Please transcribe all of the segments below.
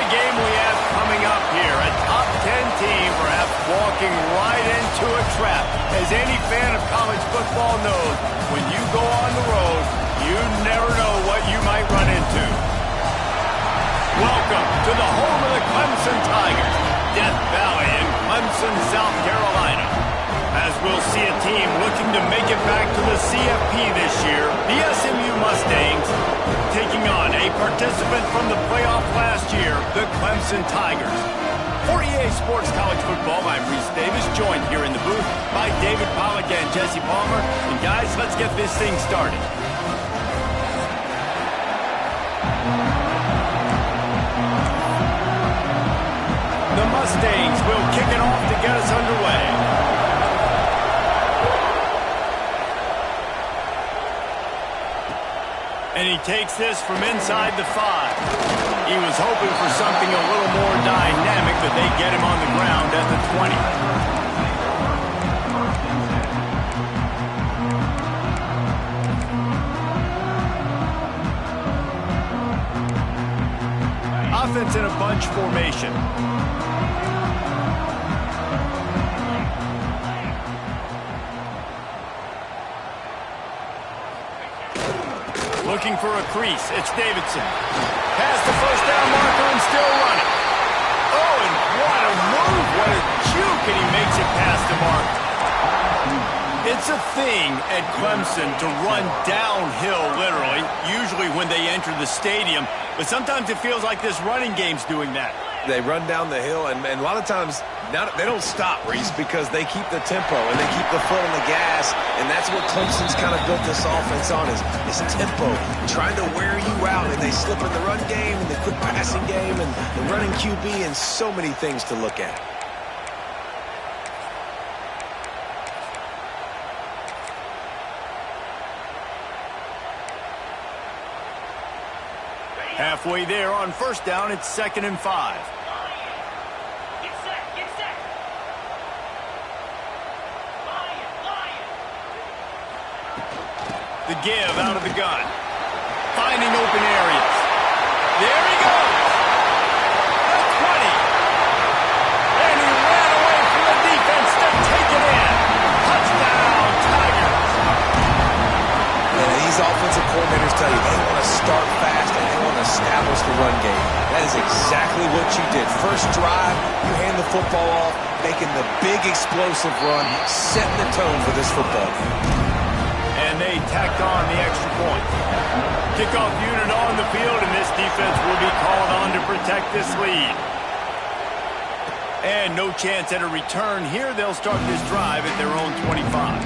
a game we have coming up here. A top 10 team perhaps walking right into a trap. As any fan of college football knows, when you go on the road, you never know what you might run into. Welcome to the home of the Clemson Tigers, Death Valley in Clemson, South Carolina. As we'll see a team looking to make it back to the CFP this year, the SMU Mustangs taking on a participant from the playoff last year, the Clemson Tigers. For EA Sports College Football, I'm Reese Davis, joined here in the booth by David Pollack and Jesse Palmer. And guys, let's get this thing started. The Mustangs will kick it off to get us underway. And he takes this from inside the 5. He was hoping for something a little more dynamic, but they get him on the ground at the 20. Offense in a bunch formation. Looking for a crease. It's Davidson. Past the first down marker and still running. Oh, and what a move. What a juke, and he makes it past the mark. It's a thing at Clemson to run downhill, literally, usually when they enter the stadium. But sometimes it feels like this running game's doing that. They run down the hill, and a lot of times they don't stop, Reese, because they keep the tempo and they keep the foot on the gas, and that's what Clemson's kind of built this offense on is tempo, trying to wear you out, and they slip in the run game and the quick passing game and the running QB and so many things to look at. Halfway there on first down, it's 2nd and 5. The give out of the gun. Finding open areas. There he goes. The 20. And he ran away from the defense to take it in. Touchdown, Tigers. Yeah, these offensive coordinators tell you they want to start fast and they want to establish the run game. That is exactly what you did. First drive, you hand the football off, making the big explosive run, setting the tone for this football game. And they tacked on the extra point. Kickoff unit on the field, and this defense will be called on to protect this lead. And no chance at a return here. They'll start this drive at their own 25.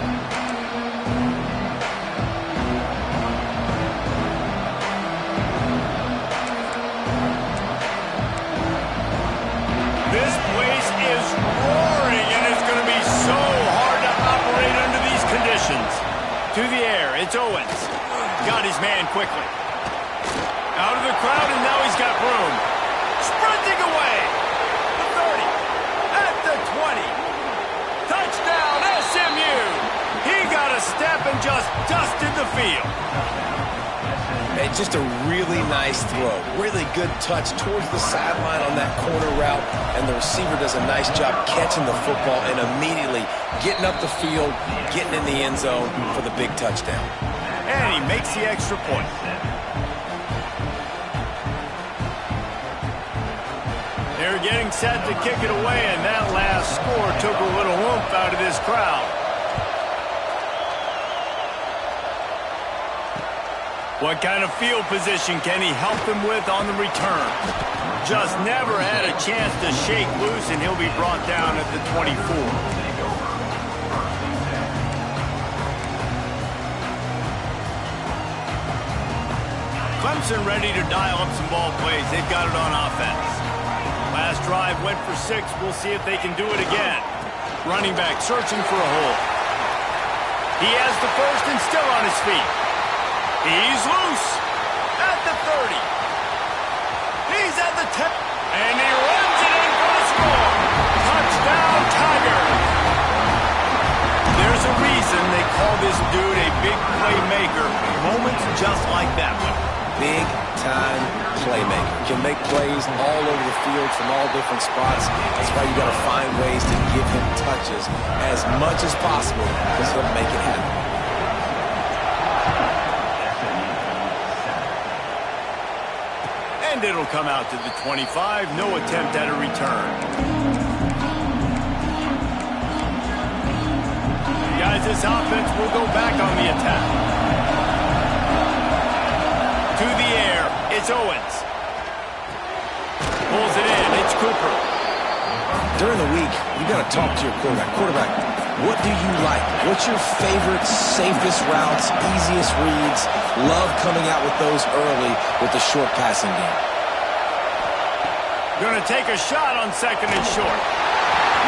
This place is roaring, and it's going to be so hard to operate under these conditions. To the air, it's Owens. Got his man quickly. Out of the crowd, and now he's got room. Sprinting away. The 30. At the 20. Touchdown, SMU. He got a step and just dusted the field. And just a really nice throw. Really good touch towards the sideline on that corner route. And the receiver does a nice job catching the football and immediately getting up the field, getting in the end zone for the big touchdown. And he makes the extra point. They're getting set to kick it away, and that last score took a little oomph out of this crowd. What kind of field position can he help them with on the return? Just never had a chance to shake loose, and he'll be brought down at the 24. Clemson ready to dial up some ball plays. They've got it on offense. Last drive went for 6. We'll see if they can do it again. Running back searching for a hole. He has the first and still on his feet. He's loose at the 30. He's at the 10. And he runs it in for the score. Touchdown, Tigers. There's a reason they call this dude a big playmaker. Moments just like that one. big-time playmaker. Can make plays all over the field from all different spots. That's why you got to find ways to give him touches as much as possible because he'll make it happen. And it'll come out to the 25. No attempt at a return. Guys, this offense will go back on the attack. To the air, it's Owens. Pulls it in, it's Cooper. During the week, you got to talk to your quarterback. Quarterback, what do you like? What's your favorite, safest routes, easiest reads? Love coming out with those early with the short passing game. Going to take a shot on second and short.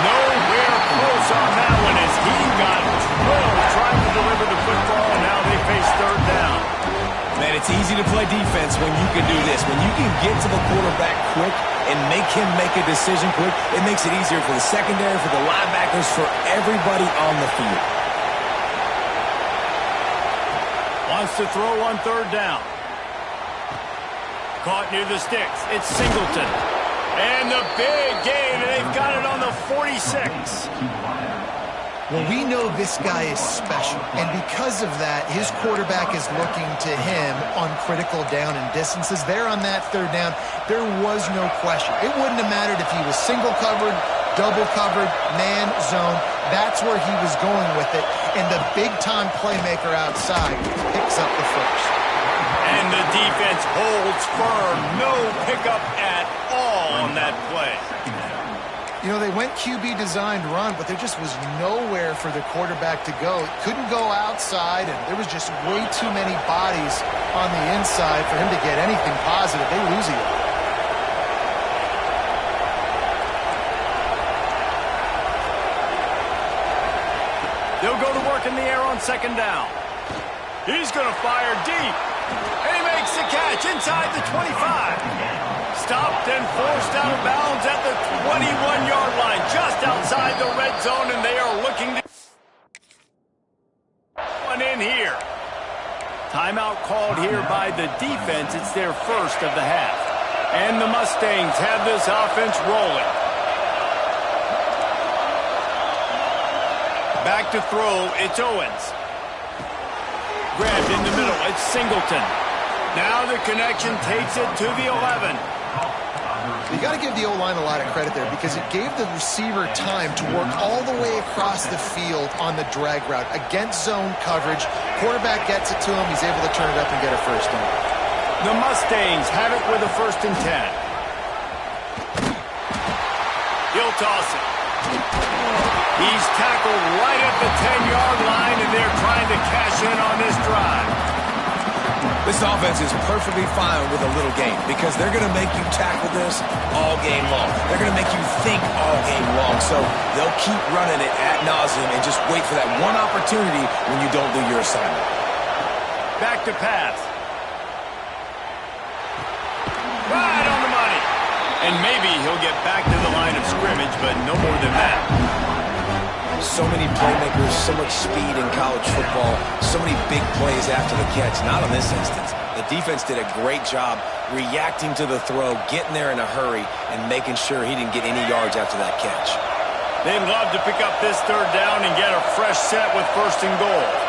Nowhere close on that one as he got drilled trying to deliver the football. Now they face third down. Man, it's easy to play defense when you can do this. When you can get to the quarterback quick and make him make a decision quick, it makes it easier for the secondary, for the linebackers, for everybody on the field. Wants to throw on third down. Caught near the sticks. It's Singleton. And the big gain, and they've got it on the 46. Well, we know this guy is special, and because of that, his quarterback is looking to him on critical down and distances. There on that third down, there was no question. It wouldn't have mattered if he was single covered, double covered, man, zone. That's where he was going with it, and the big-time playmaker outside picks up the first. And the defense holds firm. No pickup at all on that play. You know, they went QB designed run, but there just was nowhere for the quarterback to go. He couldn't go outside, and there was just way too many bodies on the inside for him to get anything positive. They lose it. They'll go to work in the air on second down. He's going to fire deep. And he makes the catch inside the 25. Stopped and forced out of bounds at the 21-yard line, just outside the red zone, and they are looking to one in here. Timeout called here by the defense. It's their first of the half. And the Mustangs have this offense rolling. Back to throw, it's Owens. Grabbed in the middle, it's Singleton. Now the connection takes it to the 11. You got to give the O-line a lot of credit there because it gave the receiver time to work all the way across the field on the drag route against zone coverage. Quarterback gets it to him. He's able to turn it up and get a first down. The Mustangs have it with a 1st and 10. He'll toss it. He's tackled right at the 10-yard line, and they're trying to cash in on this drive. This offense is perfectly fine with a little game because they're going to make you tackle this all game long. They're going to make you think all game long. So they'll keep running it ad nauseum and just wait for that one opportunity when you don't do your assignment. Back to pass. Right on the money. And maybe he'll get back to the line of scrimmage, but no more than that. So many playmakers, so much speed in college football, so many big plays after the catch. Not in this instance. The defense did a great job reacting to the throw, getting there in a hurry, and making sure he didn't get any yards after that catch. They'd love to pick up this third down and get a fresh set with 1st and goal.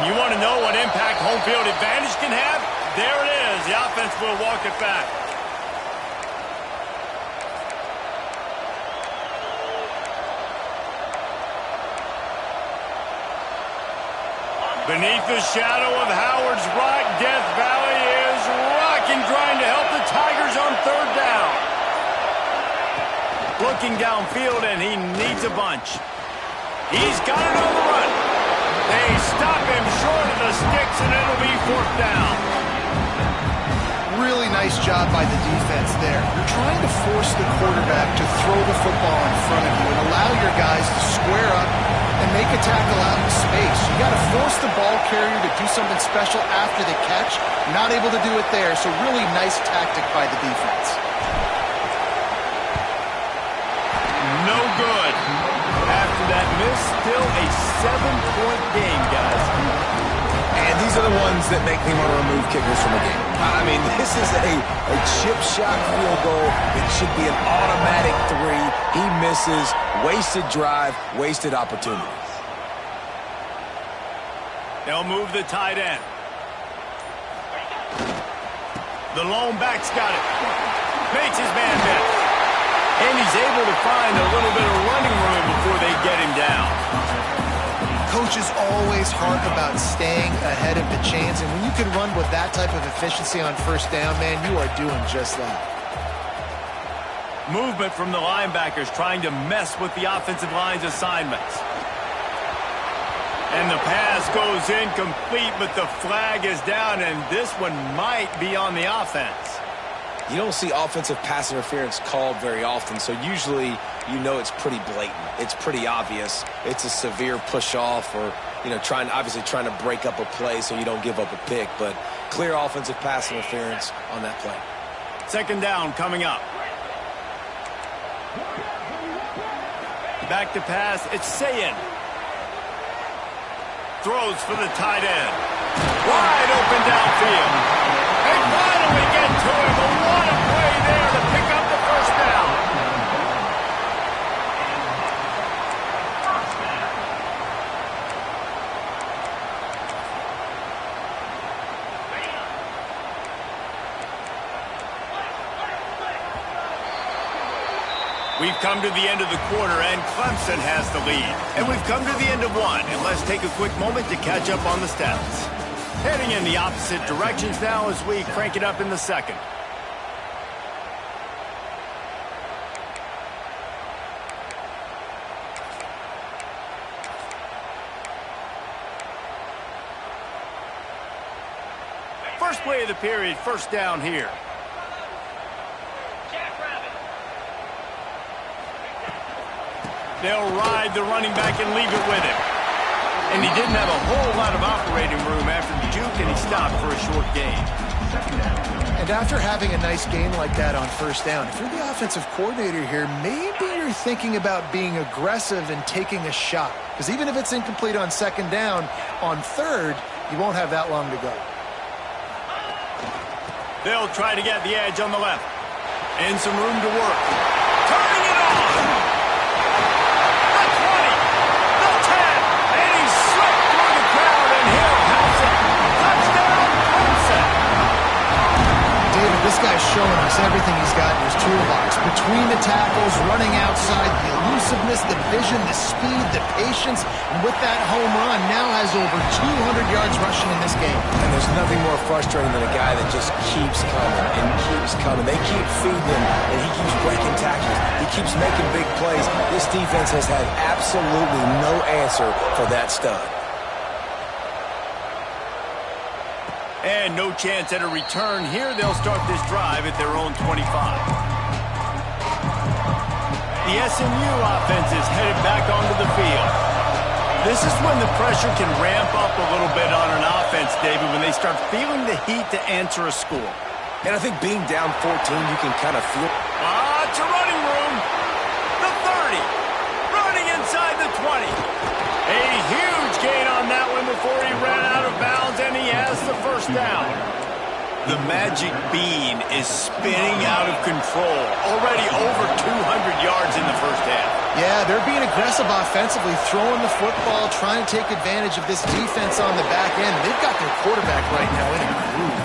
You want to know what impact home field advantage can have? There it is. The offense will walk it back. Beneath the shadow of Howard's Rock, Death Valley is rocking, trying to help the Tigers on third down. Looking downfield, and he needs a bunch. He's got it on the run. They stop him short of the sticks, and it'll be 4th down. Really nice job by the defense there. You're trying to force the quarterback to throw the football in front of you and allow your guys to square up, and make a tackle out in space. You got to force the ball carrier to do something special after the catch. Not able to do it there, so really nice tactic by the defense. No good. After that miss, still a 7-point game, guys. And these are the ones that make me want to remove kickers from the game. I mean, this is a chip shot field goal. It should be an automatic 3. He misses. Wasted drive, wasted opportunity. They'll move the tight end. The lone back's got it. Makes his man miss. And he's able to find a little bit of running room before they get him down. Coaches always harp about staying ahead of the chains, and when you can run with that type of efficiency on first down, man, you are doing just that. Movement from the linebackers trying to mess with the offensive line's assignments. And the pass goes incomplete, but the flag is down, and this one might be on the offense. You don't see offensive pass interference called very often, so usually you know it's pretty blatant. It's pretty obvious. It's a severe push-off or, you know, obviously trying to break up a play so you don't give up a pick, but clear offensive pass interference on that play. Second down coming up. Back to pass, it's Sayin. Throws for the tight end. Wide open downfield. They finally get to him, but what a play there to pick up the first down. We've come to the end of the quarter, and Clemson has the lead. And we've come to the end of one, and let's take a quick moment to catch up on the stats. Heading in the opposite directions now as we crank it up in the second. First play of the period, first down here. They'll ride the running back and leave it with him. And he didn't have a whole lot of operating room after the juke, and he stopped for a short gain. And after having a nice game like that on first down, if you're the offensive coordinator here, maybe you're thinking about being aggressive and taking a shot. Because even if it's incomplete on second down, on third, you won't have that long to go. They'll try to get the edge on the left. And some room to work. Turning it on! This guy's showing us everything he's got in his toolbox. Between the tackles, running outside, the elusiveness, the vision, the speed, the patience, and with that home run, now has over 200 yards rushing in this game. And there's nothing more frustrating than a guy that just keeps coming and keeps coming. They keep feeding him, and he keeps breaking tackles. He keeps making big plays. This defense has had absolutely no answer for that stud. And no chance at a return here. They'll start this drive at their own 25. The SMU offense is headed back onto the field. This is when the pressure can ramp up a little bit on an offense, David, when they start feeling the heat to answer a score. And I think being down 14, you can kind of feel... It's a running room. The 30. Running inside the 20. A huge gain on that one before he ran out of bounds, and he has the first down. The magic bean is spinning out of control. Already over 200 yards in the first half. Yeah, they're being aggressive offensively, throwing the football, trying to take advantage of this defense on the back end. They've got their quarterback right now in a groove.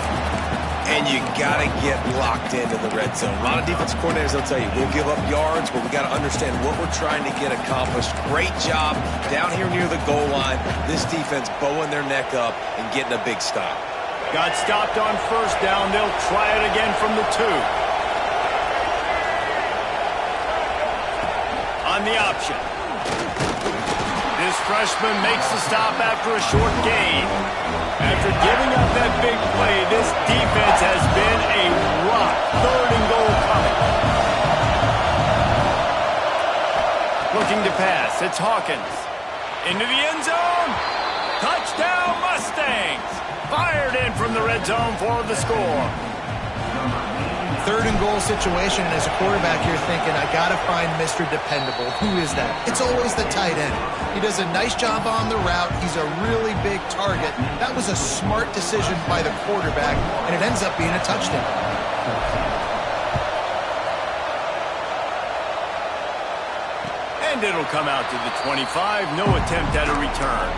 And you got to get locked into the red zone. A lot of defensive coordinators will tell you, we'll give up yards, but we got to understand what we're trying to get accomplished. Great job down here near the goal line. This defense bowing their neck up and getting a big stop. Got stopped on first down. They'll try it again from the 2. On the option. This freshman makes the stop after a short gain. After giving up that big play, this defense has been a rock. Third and goal coming. Looking to pass. It's Hawkins. into the end zone. Touchdown, Mustangs. Fired in from the red zone for the score. 3rd and goal situation, and as a quarterback, you're thinking, I got to find Mr. Dependable. Who is that? It's always the tight end. He does a nice job on the route. He's a really big target. That was a smart decision by the quarterback, and it ends up being a touchdown. And it'll come out to the 25. No attempt at a return.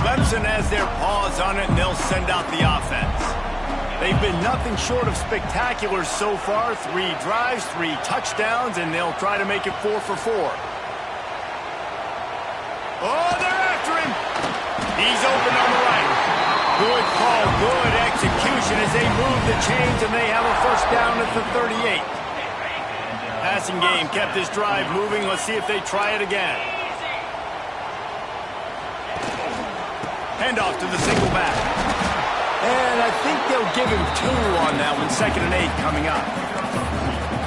Clemson has their paws on it, and they'll send out the offense. They've been nothing short of spectacular so far. 3 drives, 3 touchdowns, and they'll try to make it 4 for 4. Oh, they're after him. He's open on the right. Good call, good execution as they move the chains, and they have a first down at the 38. Passing game kept this drive moving. Let's see if they try it again. Handoff to the single back. And I think they'll give him 2 on that one. 2nd and 8 coming up.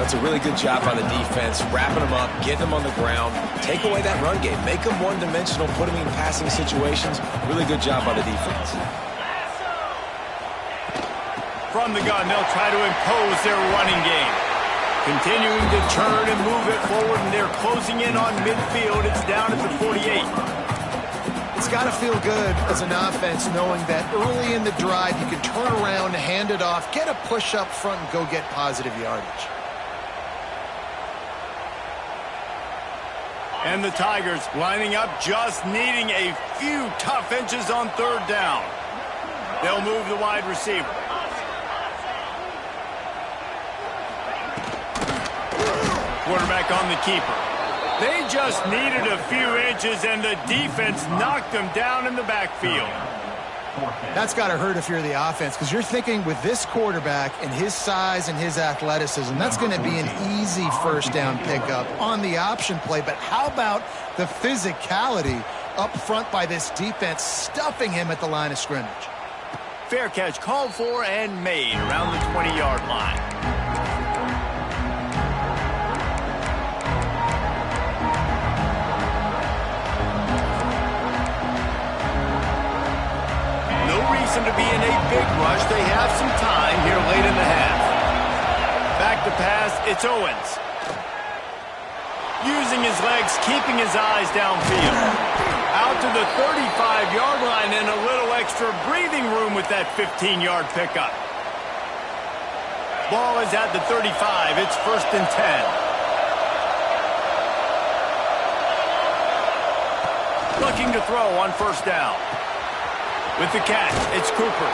That's a really good job by the defense, wrapping them up, getting them on the ground, take away that run game, make them one-dimensional, put them in passing situations. Really good job by the defense. From the gun, they'll try to impose their running game. Continuing to turn and move it forward, and they're closing in on midfield. It's down at the 48. It's got to feel good as an offense knowing that early in the drive you can turn around, hand it off, get a push up front, and go get positive yardage. And the Tigers lining up, just needing a few tough inches on 3rd down. They'll move the wide receiver. Quarterback on the keeper. They just needed a few inches, and the defense knocked them down in the backfield. That's got to hurt if you're the offense, because you're thinking with this quarterback and his size and his athleticism, that's going to be an easy first down pickup on the option play. But how about the physicality up front by this defense, stuffing him at the line of scrimmage? Fair catch called for and made around the 20-yard line. To be in a big rush. They have some time here late in the half. Back to pass, it's Owens. Using his legs, keeping his eyes downfield. Out to the 35-yard line, and a little extra breathing room with that 15-yard pickup. Ball is at the 35. It's 1st and 10. Looking to throw on 1st down. With the catch, it's Cooper.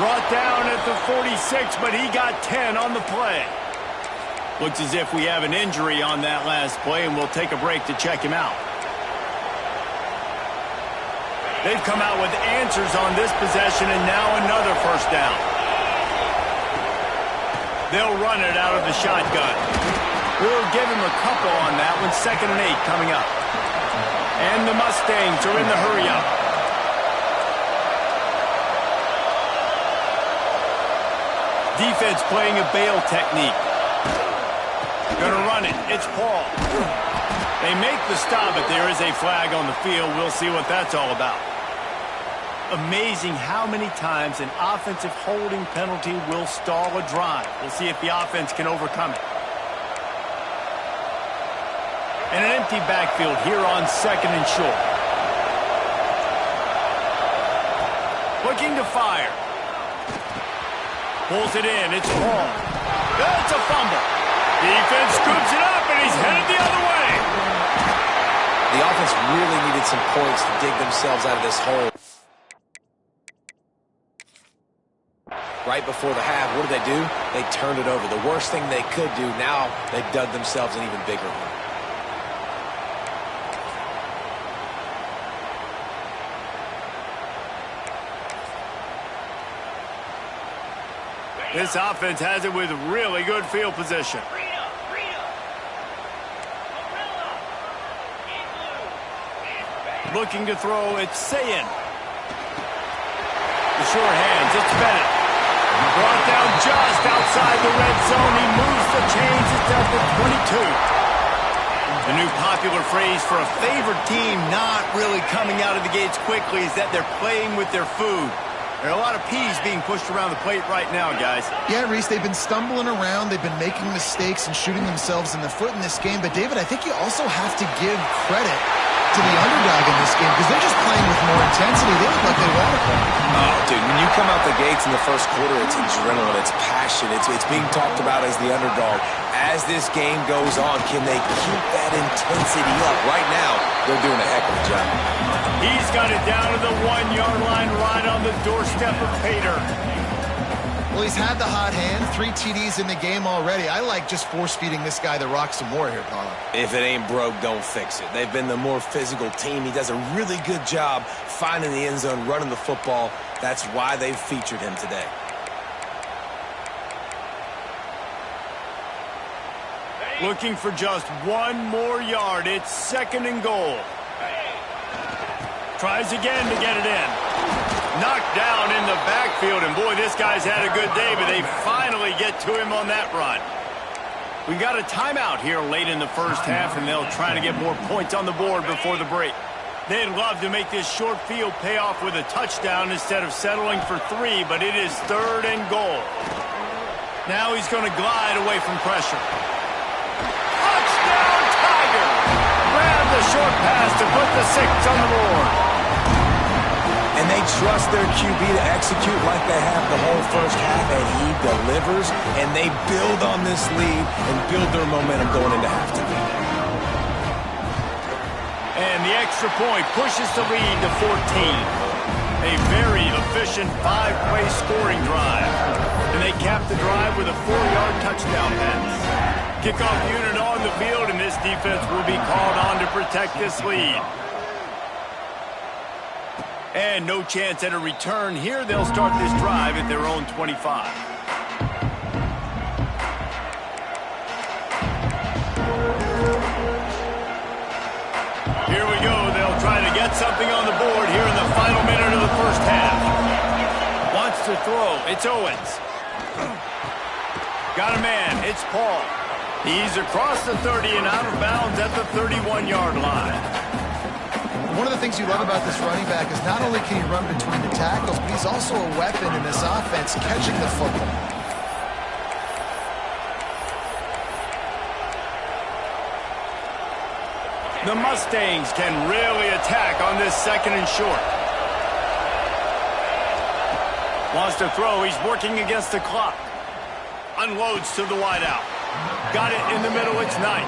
Brought down at the 46, but he got 10 on the play. Looks as if we have an injury on that last play, and we'll take a break to check him out. They've come out with answers on this possession, and now another 1st down. They'll run it out of the shotgun. We'll give him a couple on that one. 2nd and 8 coming up. And the Mustangs are in the hurry-up. Defense playing a bail technique. Gonna run it. It's Paul. They make the stop, but there is a flag on the field. We'll see what that's all about. Amazing how many times an offensive holding penalty will stall a drive. We'll see if the offense can overcome it. And an empty backfield here on 2nd and short. Looking to fire. Pulls it in. It's Paul. That's a fumble. Defense scoops it up, and he's headed the other way. The offense really needed some points to dig themselves out of this hole. Right before the half, what did they do? They turned it over. The worst thing they could do. Now they've dug themselves an even bigger one. This offense has it with really good field position. Looking to throw, it's Sayin. The short hands, it's Bennett. Brought down just outside the red zone. He moves the chains. It's at the 22. The new popular phrase for a favored team not really coming out of the gates quickly is that they're playing with their food. There are a lot of peas being pushed around the plate right now, guys. Yeah, Reese, they've been stumbling around. They've been making mistakes and shooting themselves in the foot in this game. But, David, I think you also have to give credit to the underdog in this game because they're just playing with more intensity. They look like they want to play. Oh, dude, when you come out the gates in the first quarter, it's adrenaline, it's passion, it's being talked about as the underdog. As this game goes on, can they keep that intensity up? Right now, they're doing a heck of a job. He's got it down to the 1-yard line right on the doorstep of Pater. Well, he's had the hot hand, 3 TDs in the game already. I like just force-feeding this guy the rock some more here, Paulo. If it ain't broke, don't fix it. They've been the more physical team. He does a really good job finding the end zone, running the football. That's why they've featured him today. Looking for just 1 more yard. It's 2nd and goal. Tries again to get it in. Knocked down in the backfield, and boy, this guy's had a good day, but they finally get to him on that run. We got a timeout here late in the first half, and they'll try to get more points on the board before the break. They'd love to make this short field pay off with a touchdown instead of settling for 3, but it is 3rd and goal. Now he's going to glide away from pressure. Touchdown, Tiger! Grab the short pass to put the 6 on the board. And they trust their QB to execute like they have the whole first half, and he delivers, and they build on this lead and build their momentum going into halftime. And the extra point pushes the lead to 14. A very efficient 5-play scoring drive. And they cap the drive with a 4-yard touchdown pass. Kickoff unit on the field, and this defense will be called on to protect this lead. And no chance at a return here. They'll start this drive at their own 25. Here we go. They'll try to get something on the board here in the final minute of the first half. Wants to throw. It's Owens. Got a man. It's Paul. He's across the 30 and out of bounds at the 31-yard line. One of the things you love about this running back is not only can he run between the tackles, but he's also a weapon in this offense catching the football. The Mustangs can really attack on this 2nd and short. Wants to throw. He's working against the clock. Unloads to the wideout. Got it in the middle. It's 9.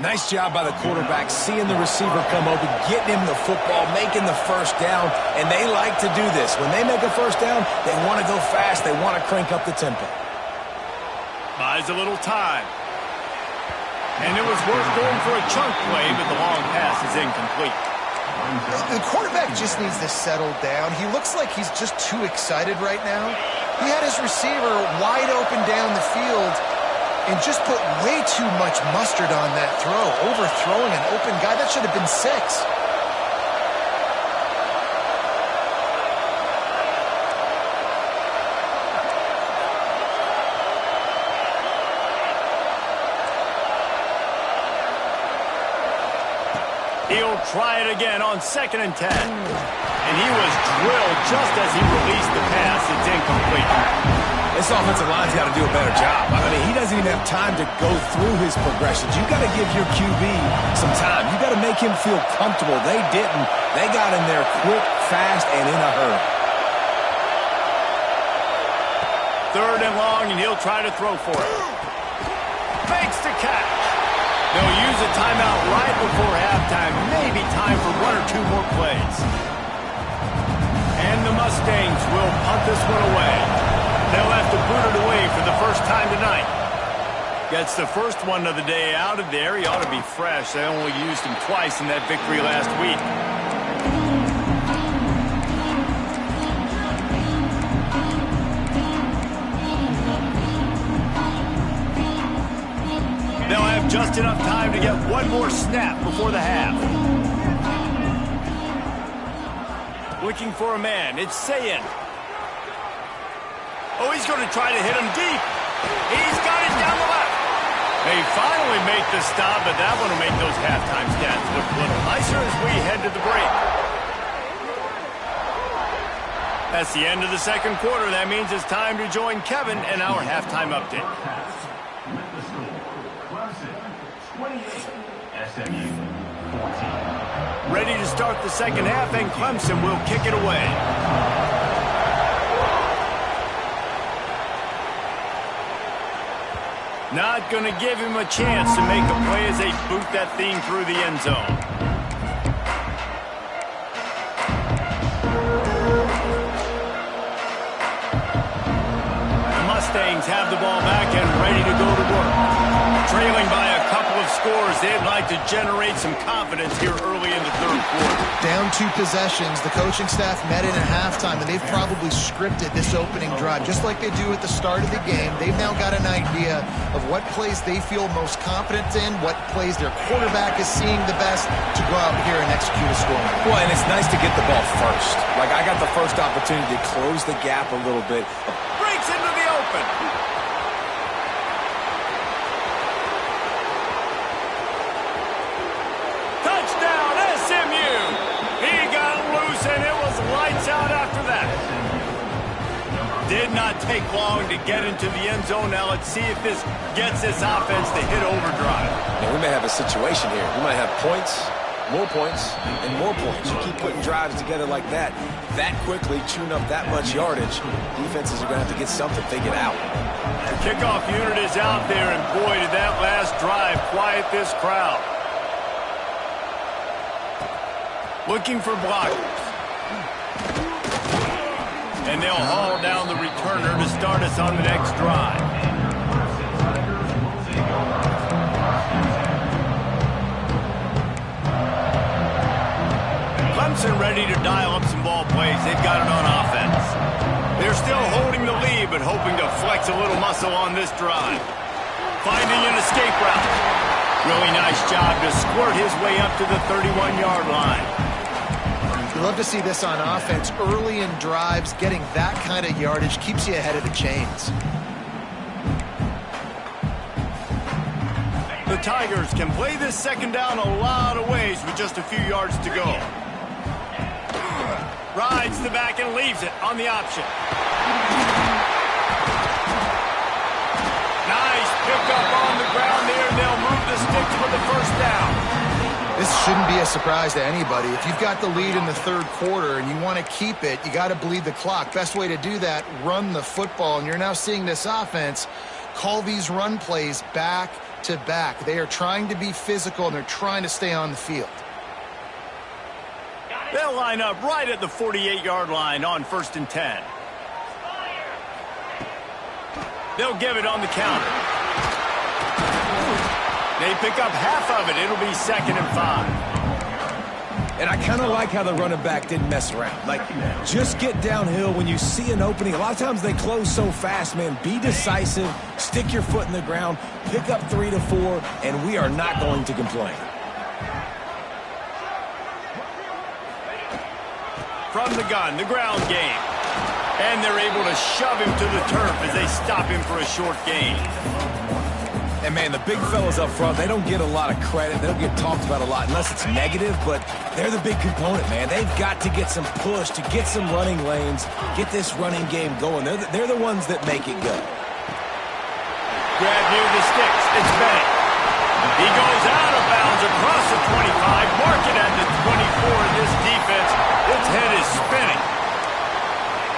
Nice job by the quarterback, seeing the receiver come open, getting him the football, making the first down, and they like to do this. When they make a first down, they want to go fast. They want to crank up the tempo. Buys a little time. And it was worth going for a chunk play, but the long pass is incomplete. The quarterback just needs to settle down. He looks like he's just too excited right now. He had his receiver wide open down the field and just put way too much mustard on that throw, overthrowing an open guy. That should have been 6. He'll try it again on 2nd and 10. And he was drilled just as he released the pass. It's incomplete. This offensive line's got to do a better job. I mean, he doesn't even have time to go through his progressions. You've got to give your QB some time. You've got to make him feel comfortable. They didn't. They got in there quick, fast, and in a hurry. 3rd and long, and he'll try to throw for it. Fakes the catch. They'll use a timeout right before halftime. Maybe time for 1 or 2 more plays. And the Mustangs will punt this one away. They'll have to boot it away for the first time tonight. Gets the first one of the day out of there. He ought to be fresh. They only used him twice in that victory last week. They'll have just enough time to get 1 more snap before the half. Looking for a man. It's Sayin. Oh, he's going to try to hit him deep. He's got it down the left. They finally make the stop, but that one will make those halftime stats look a little nicer as we head to the break. That's the end of the second quarter. That means it's time to join Kevin and our halftime update. Ready to start the second half, and Clemson will kick it away. Not going to give him a chance to make a play as they boot that thing through the end zone. The Mustangs have the ball back and ready to go to work. Trailing by a couple of scores, they'd like to generate some confidence here early in the third quarter. Down 2 possessions, the coaching staff met in at halftime, and they've probably scripted this opening drive. Just like they do at the start of the game, they've now got an idea of what plays they feel most confident in, what plays their quarterback is seeing the best to go out here and execute a score. Well, and it's nice to get the ball first. Like, I got the first opportunity to close the gap a little bit. Breaks into the open. Touchdown, SMU. He got loose, and it was lights out after that. Did not take long to get into the end zone. Now let's see if this gets this offense to hit overdrive. Now, we may have a situation here. We might have points, and more points. You keep putting drives together like that quickly, chewing up that much yardage, defenses are going to have to get something figured out. The kickoff unit is out there, and boy, did that last drive quiet this crowd. Looking for blockers. And they'll haul down the returner to start us on the next drive. Clemson ready to dial up some ball plays. They've got it on offense. They're still holding the lead, but hoping to flex a little muscle on this drive. Finding an escape route. Really nice job to squirt his way up to the 31-yard line. You love to see this on offense. Early in drives, getting that kind of yardage keeps you ahead of the chains. The Tigers can play this second down a lot of ways with just a few yards to go. Rides the back and leaves it on the option. Nice pickup on the ground there, and they'll move the sticks for the first down. This shouldn't be a surprise to anybody. If you've got the lead in the third quarter and you want to keep it, you got to bleed the clock. Best way to do that, run the football. And you're now seeing this offense call these run plays back to back. They are trying to be physical, and they're trying to stay on the field. They'll line up right at the 48-yard line on 1st and 10. They'll give it on the counter. They pick up half of it. It'll be 2nd and 5. And I kind of like how the running back didn't mess around. Like, just get downhill when you see an opening. A lot of times they close so fast, man. Be decisive, stick your foot in the ground, pick up 3 to 4, and we are not going to complain. From the gun, the ground game. And they're able to shove him to the turf as they stop him for a short gain. And, man, the big fellas up front, they don't get a lot of credit. They don't get talked about a lot unless it's negative, but they're the big component, man. They've got to get some push, to get some running lanes, get this running game going. They're the ones that make it go. Grab near the sticks. It's Bennett. He goes out of bounds across the 25. Mark it at the 24 in this defense. Its head is spinning.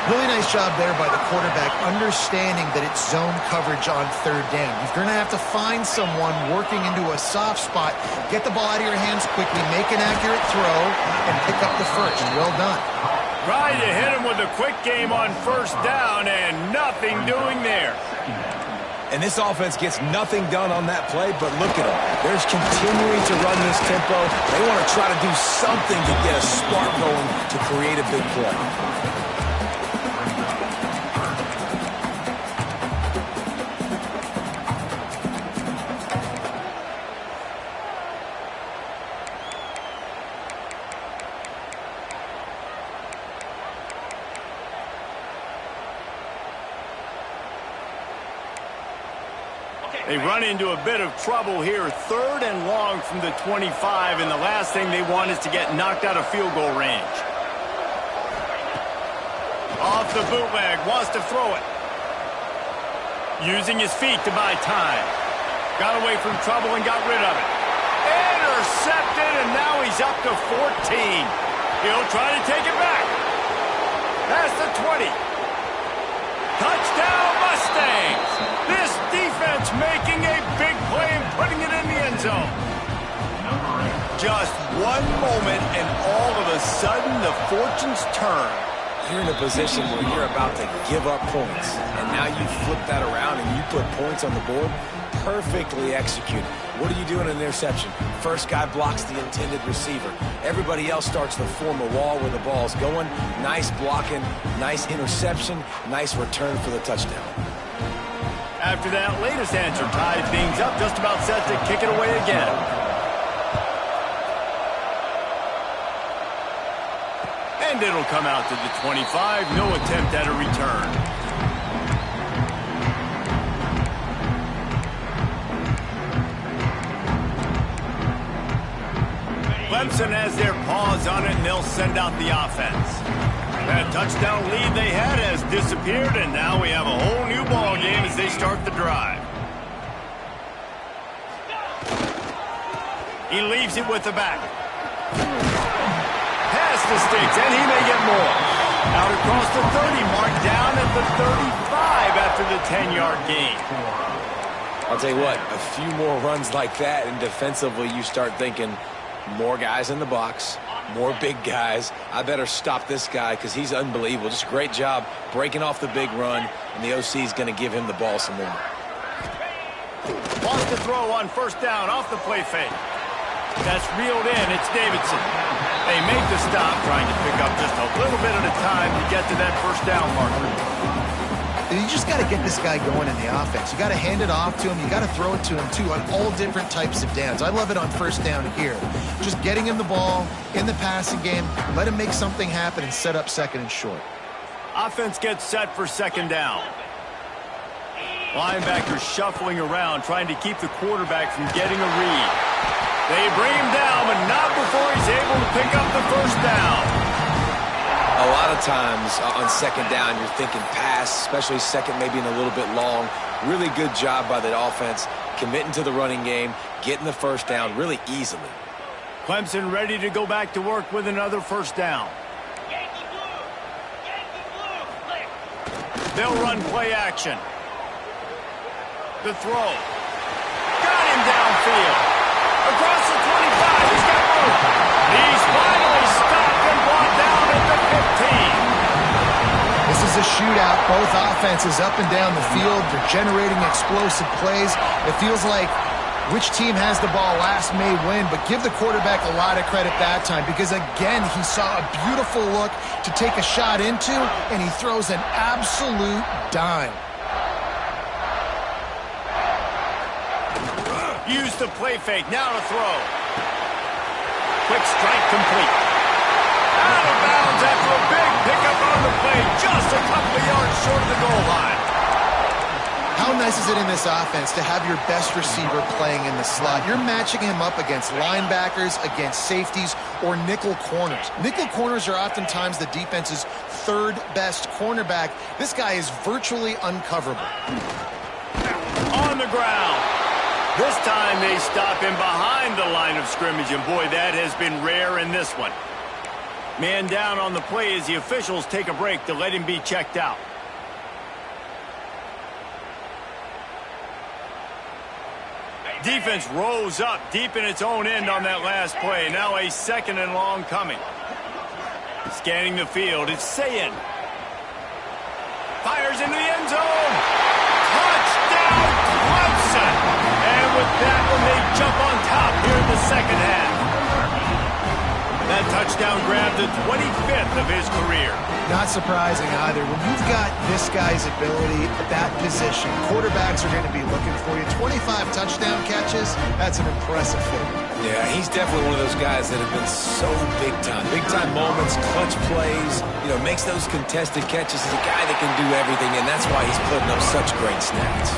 Really nice job there by the quarterback, understanding that it's zone coverage on 3rd down. You're going to have to find someone working into a soft spot, get the ball out of your hands quickly, make an accurate throw, and pick up the first. Well done. Trying to hit him with a quick game on 1st down, and nothing doing there. And this offense gets nothing done on that play, but look at them. They're continuing to run this tempo. They want to try to do something to get a spark going to create a big play. They run into a bit of trouble here. 3rd and long from the 25, and the last thing they want is to get knocked out of field goal range. Off the bootleg, wants to throw it. Using his feet to buy time. Got away from trouble and got rid of it. Intercepted, and now he's up to 14. He'll try to take it back. Past the 20. Touchdown, Mustangs! This defense making a big play and putting it in the end zone. Just one moment, and all of a sudden, the fortunes turn. You're in a position where you're about to give up points, and now you flip that around and you put points on the board. Perfectly executed. What do you do in an interception? First guy blocks the intended receiver. Everybody else starts to form a wall where the ball's going. Nice blocking, nice interception, nice return for the touchdown. After that latest answer tied things up, just about set to kick it away again. And it'll come out to the 25. No attempt at a return. Clemson has their paws on it, and they'll send out the offense. That touchdown lead they had has disappeared, and now we have a whole new ball game as they start the drive. He leaves it with the back. Pass the sticks, and he may get more. Out across the 30, marked down at the 35 after the 10-yard gain. I'll tell you what, a few more runs like that, and defensively you start thinking, more guys in the box, more big guys. I better stop this guy because he's unbelievable. Just a great job breaking off the big run, and the OC is going to give him the ball some more. Wants to throw on first down off the play fake. That's reeled in. It's Davidson. They make the stop, trying to pick up just a little bit at a time to get to that first down marker. You just got to get this guy going in the offense. You got to hand it off to him. You got to throw it to him, too, on all different types of downs. I love it on first down here. Just getting him the ball in the passing game, let him make something happen and set up 2nd and short. Offense gets set for 2nd down. Linebackers shuffling around, trying to keep the quarterback from getting a read. They bring him down, but not before he's able to pick up the first down. A lot of times on 2nd down, you're thinking pass, especially 2nd, maybe in a little bit long. Really good job by the offense, committing to the running game, getting the first down really easily. Clemson ready to go back to work with another first down. They'll run play action. The throw. Got him downfield. Across the 25, he's got room. He's finally stopped and brought down at the 15. This is a shootout. Both offenses up and down the field. They're generating explosive plays. It feels like which team has the ball last may win, but give the quarterback a lot of credit that time because, again, he saw a beautiful look to take a shot into, and he throws an absolute dime. Use the play fake. Now to throw. Quick strike complete. Out of bounds after a big pickup on the play, just a couple of yards short of the goal line. How nice is it in this offense to have your best receiver playing in the slot? You're matching him up against linebackers, against safeties, or nickel corners. Nickel corners are oftentimes the defense's 3rd best cornerback. This guy is virtually uncoverable. On the ground. This time they stop him behind the line of scrimmage, and boy, that has been rare in this one. Man down on the play as the officials take a break to let him be checked out. Defense rose up deep in its own end on that last play. Now a 2nd and long coming. Scanning the field, it's Sayin. Fires into the end zone. Touchdown, Clemson. And with that one, they jump on top here in the 2nd half. That touchdown grabbed the 25th of his career. Not surprising either. When you've got this guy's ability at that position, quarterbacks are going to be looking for you. 25 touchdown catches, that's an impressive figure. Yeah, he's definitely one of those guys that have been so big time. Big time moments, clutch plays, makes those contested catches. He's a guy that can do everything, and that's why he's putting up such great stats.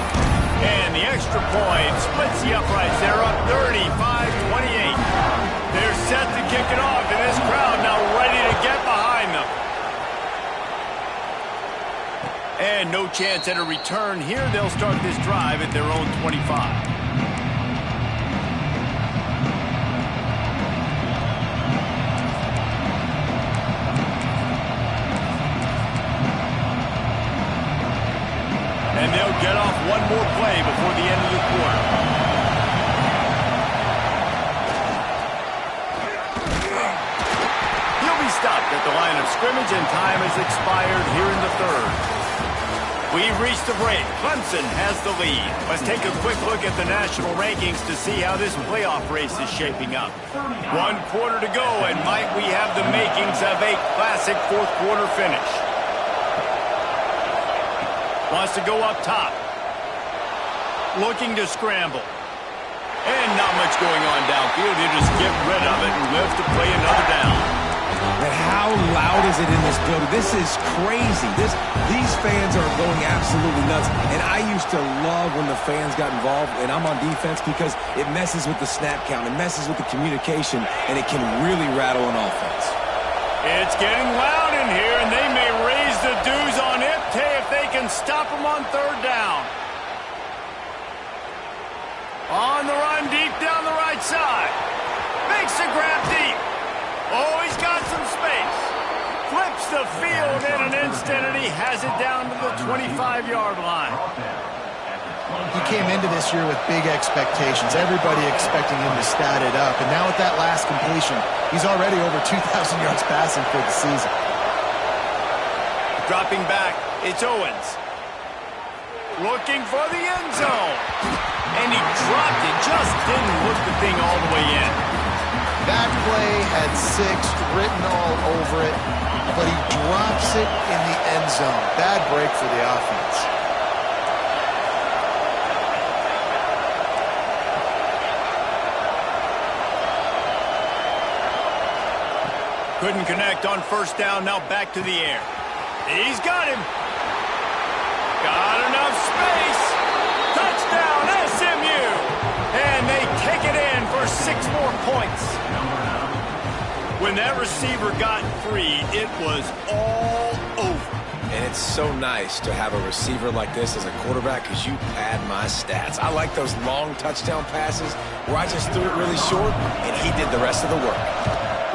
And the extra point splits the uprights. They're up 35-28. They're set to kick it off, and this crowd now ready to get behind them. And no chance at a return here. They'll start this drive at their own 25. And they'll get off one more play before the end of the quarter. He'll be stopped at the line of scrimmage, and time has expired here in the third. We've reached the break. Clemson has the lead. Let's take a quick look at the national rankings to see how this playoff race is shaping up. 1 quarter to go, and might we have the makings of a classic fourth quarter finish. Wants to go up top. Looking to scramble. And not much going on downfield. You just get rid of it and live to play another down. And how loud is it in this building? This is crazy. These fans are going absolutely nuts. And I used to love when the fans got involved, and I'm on defense, because it messes with the snap count. It messes with the communication, and it can really rattle an offense. It's getting loud in here, and they may raise the dues on it if they can stop them on third down. On the run, deep down the right side. Makes the grab deep. Oh, he's got some space. Flips the field in an instant, and he has it down to the 25-yard line. He came into this year with big expectations. Everybody expecting him to stat it up. And now with that last completion, he's already over 2,000 yards passing for the season. Dropping back, it's Owens. Looking for the end zone. And he dropped it, just didn't hook the thing all the way in. That play had 6 written all over it, but he drops it in the end zone. Bad break for the offense. Couldn't connect on first down, now back to the air. He's got him. Got enough space. Touchdown, SMU. And they kick it in for 6 more points. When that receiver got free, it was all over. And it's so nice to have a receiver like this as a quarterback, because you pad my stats. I like those long touchdown passes where I just threw it really short, and he did the rest of the work.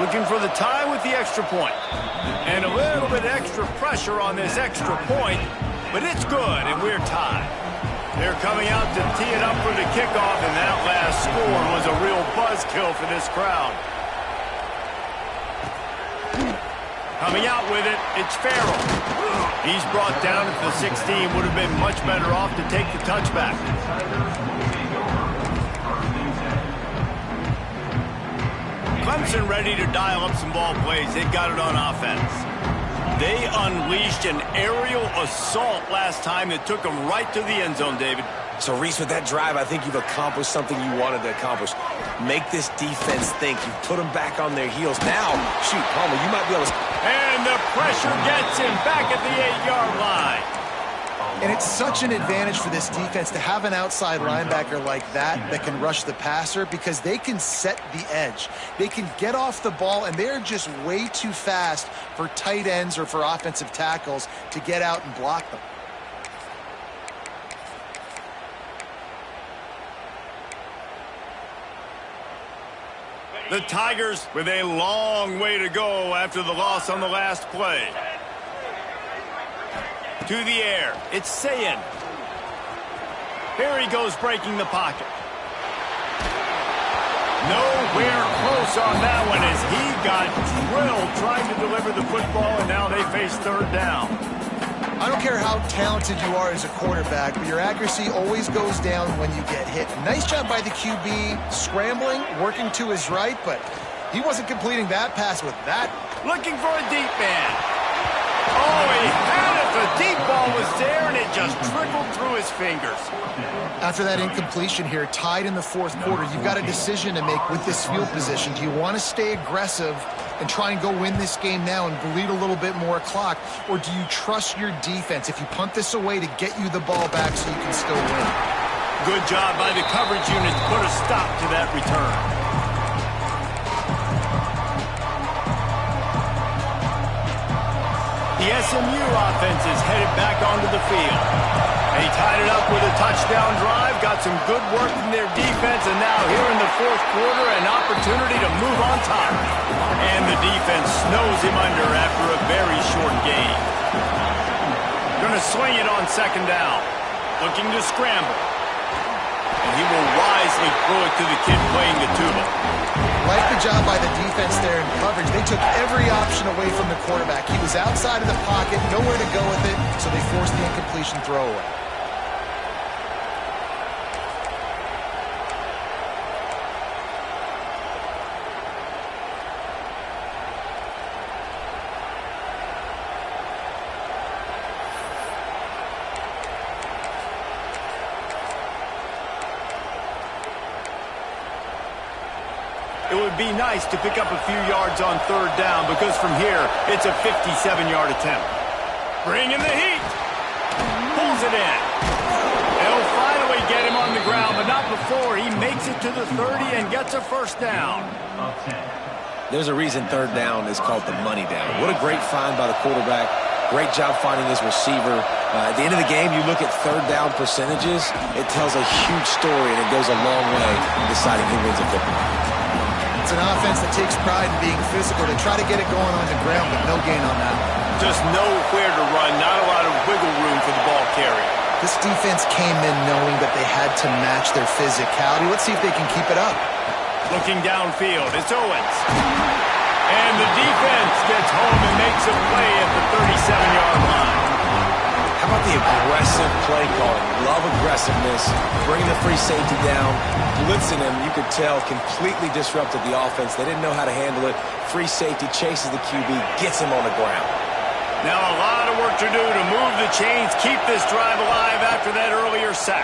Looking for the tie with the extra point. And a little bit extra pressure on this extra point, but it's good, and we're tied. They're coming out to tee it up for the kickoff, and that last score was a real buzzkill for this crowd. Coming out with it, it's Farrell. He's brought down at the 16, would have been much better off to take the touchback. Clemson ready to dial up some ball plays. They got it on offense. They unleashed an aerial assault last time that took them right to the end zone, David. So, Reese, with that drive, I think you've accomplished something you wanted to accomplish. Make this defense think. You've put them back on their heels. Now, shoot, Palmer, you might be able to... And the pressure gets him back at the 8-yard line. And it's such an advantage for this defense to have an outside linebacker like that can rush the passer, because they can set the edge. They can get off the ball, and they're just way too fast for tight ends or for offensive tackles to get out and block them. The Tigers with a long way to go after the loss on the last play. To the air, it's Sayin. Here he goes, breaking the pocket. Nowhere close on that one as he got drilled trying to deliver the football, and now they face third down. I don't care how talented you are as a quarterback, but your accuracy always goes down when you get hit. Nice job by the QB scrambling, working to his right, but he wasn't completing that pass with that. Looking for a deep man. Oh, he had it. The deep ball was there, and it just trickled through his fingers. After that incompletion here, tied in the fourth quarter, you've got a decision to make with this field position. Do you want to stay aggressive and try and go win this game now and bleed a little bit more clock, or do you trust your defense if you punt this away to get you the ball back so you can still win? Good job by the coverage unit to put a stop to that return. The SMU offense is headed back onto the field. They tied it up with a touchdown drive, got some good work from their defense, and now here in the fourth quarter, an opportunity to move on top. And the defense snows him under after a very short gain. Going to swing it on second down. Looking to scramble. And he will wisely throw it to the kid playing the tuba. Like the job by the defense there in coverage. They took every option away from the quarterback. He was outside of the pocket, nowhere to go with it, so they forced the incompletion throwaway. It would be nice to pick up a few yards on third down because from here, it's a 57-yard attempt. Bringing the heat. Pulls it in. They'll finally get him on the ground, but not before he makes it to the 30 and gets a first down. There's a reason third down is called the money down. What a great find by the quarterback. Great job finding his receiver. At the end of the game, you look at third down percentages, it tells a huge story, and it goes a long way in deciding who wins a football. It's an offense that takes pride in being physical to try to get it going on the ground, but no gain on that. Just nowhere to run, not a lot of wiggle room for the ball carrier. This defense came in knowing that they had to match their physicality. Let's see if they can keep it up. Looking downfield, it's Owens. And the defense gets home and makes a play at the 37-yard line. How about the aggressive play calling? Love aggressiveness, bringing the free safety down, blitzing him. You could tell completely disrupted the offense. They didn't know how to handle it. Free safety chases the QB, gets him on the ground. Now a lot of work to do to move the chains, keep this drive alive after that earlier sack.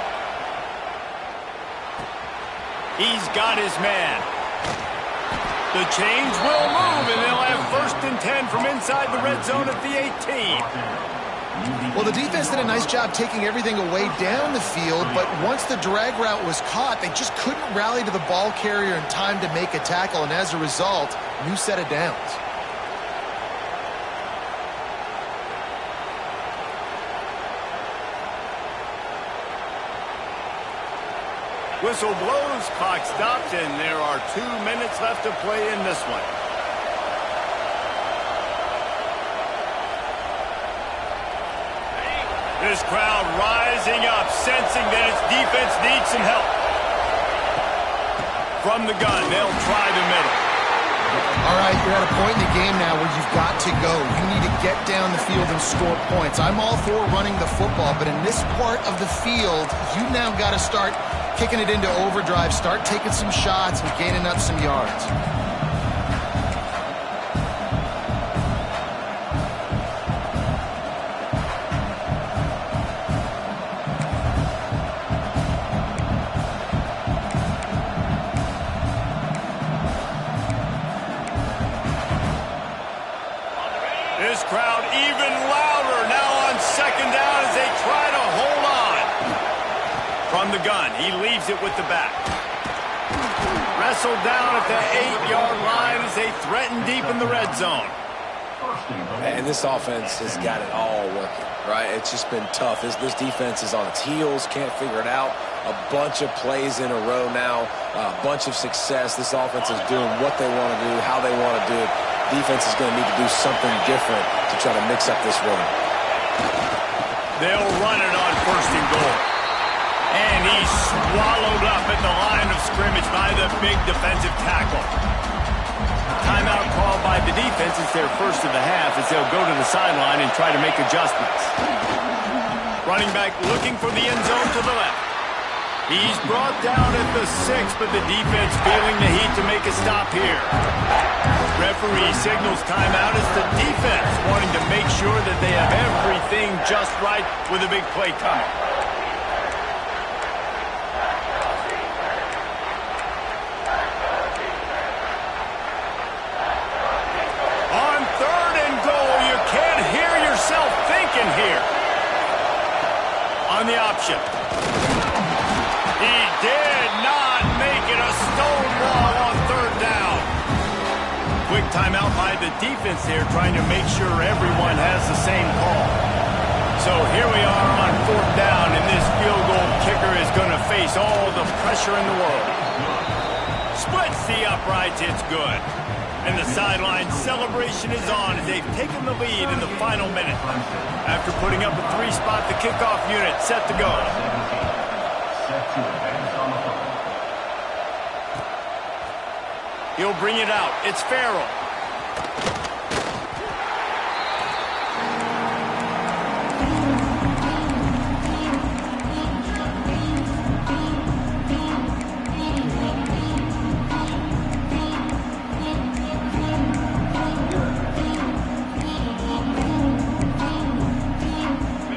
He's got his man. The chains will move, and they'll have 1st and 10 from inside the red zone at the 18. Well, the defense did a nice job taking everything away down the field, but once the drag route was caught, they just couldn't rally to the ball carrier in time to make a tackle, and as a result, new set of downs. Whistle blows, clock stops, and there are 2 minutes left to play in this one. This crowd rising up, sensing that its defense needs some help. From the gun, they'll try the middle. All right, you're at a point in the game now where you've got to go. You need to get down the field and score points. I'm all for running the football, but in this part of the field, you now got to start kicking it into overdrive, start taking some shots and gaining up some yards. This crowd even louder now on second down as they try to hold on. From the gun, he leaves it with the back. Wrestled down at the 8-yard line as they threaten deep in the red zone. And this offense has got it all working, right? It's just been tough. This defense is on its heels, can't figure it out. A bunch of plays in a row now, a bunch of success. This offense is doing what they want to do, how they want to do it. Defense is going to need to do something different to try to mix up this rhythm. They'll run it on 1st and goal. And he's swallowed up at the line of scrimmage by the big defensive tackle. Timeout called by the defense. It's their first of the half as they'll go to the sideline and try to make adjustments. Running back looking for the end zone to the left. He's brought down at the 6, but the defense feeling the heat to make a stop here. Referee signals timeout as the defense wanting to make sure that they have everything just right with a big play coming. On 3rd and goal, you can't hear yourself thinking here. On the option. He did not make it a stone wall on 3rd down. Quick timeout by the defense here, trying to make sure everyone has the same call. So here we are on 4th down, and this field goal kicker is going to face all the pressure in the world. Splits the uprights, it's good. And the sideline celebration is on as they've taken the lead in the final minute. After putting up a 3-spot, the kickoff unit set to go. He'll bring it out. It's Farrell.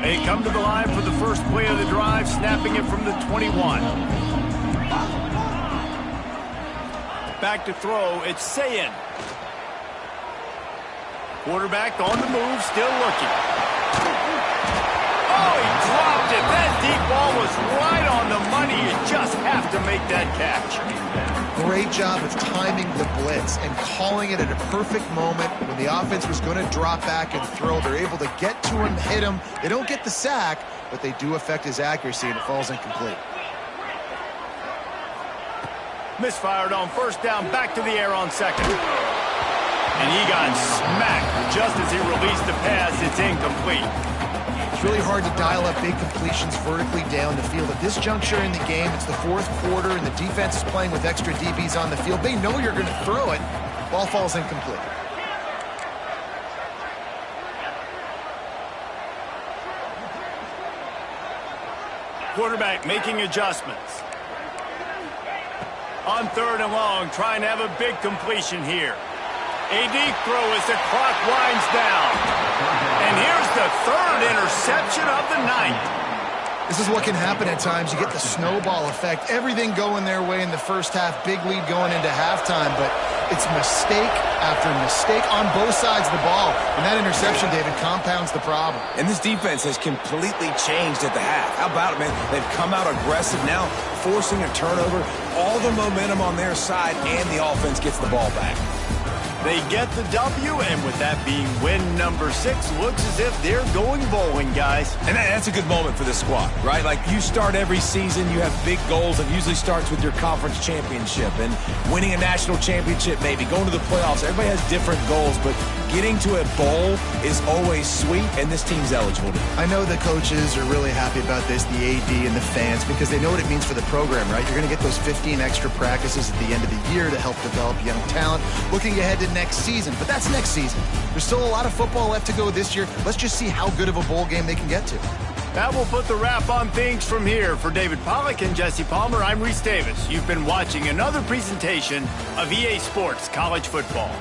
They come to the line for the first play of the drive, snapping it from the 21. Back to throw, it's Sayin. Quarterback on the move, still looking. Oh, he dropped it. That deep ball was right on the money. You just have to make that catch. Great job of timing the blitz and calling it at a perfect moment when the offense was going to drop back and throw. They're able to get to him, hit him. They don't get the sack, but they do affect his accuracy, and it falls incomplete. Misfired on 1st down, back to the air on 2nd. And he got smacked just as he released the pass. It's incomplete. It's really hard to dial up big completions vertically down the field. At this juncture in the game, it's the 4th quarter, and the defense is playing with extra DBs on the field. They know you're going to throw it. Ball falls incomplete. Quarterback making adjustments. On 3rd and long, trying to have a big completion here. A deep throw as the clock winds down. And here's the 3rd interception of the night. This is what can happen at times. You get the snowball effect. Everything going their way in the first half. Big lead going into halftime, but it's mistake after mistake on both sides of the ball. And that interception, David, compounds the problem. And this defense has completely changed at the half. How about it, man? They've come out aggressive now, forcing a turnover. All the momentum on their side, and the offense gets the ball back. They get the W, and with that being win number 6, looks as if they're going bowling, guys. And that's a good moment for this squad, right? Like, you start every season, you have big goals. It usually starts with your conference championship and winning a national championship, maybe going to the playoffs. Everybody has different goals, but getting to a bowl is always sweet, and this team's eligible to. I know the coaches are really happy about this, the AD and the fans, because they know what it means for the program, right? You're going to get those 15 extra practices at the end of the year to help develop young talent. Looking ahead to next season, but that's next season. There's still a lot of football left to go this year. Let's just see how good of a bowl game they can get to. That will put the wrap on things from here. For David Pollack and Jesse Palmer, I'm Reese Davis. You've been watching another presentation of EA Sports College Football.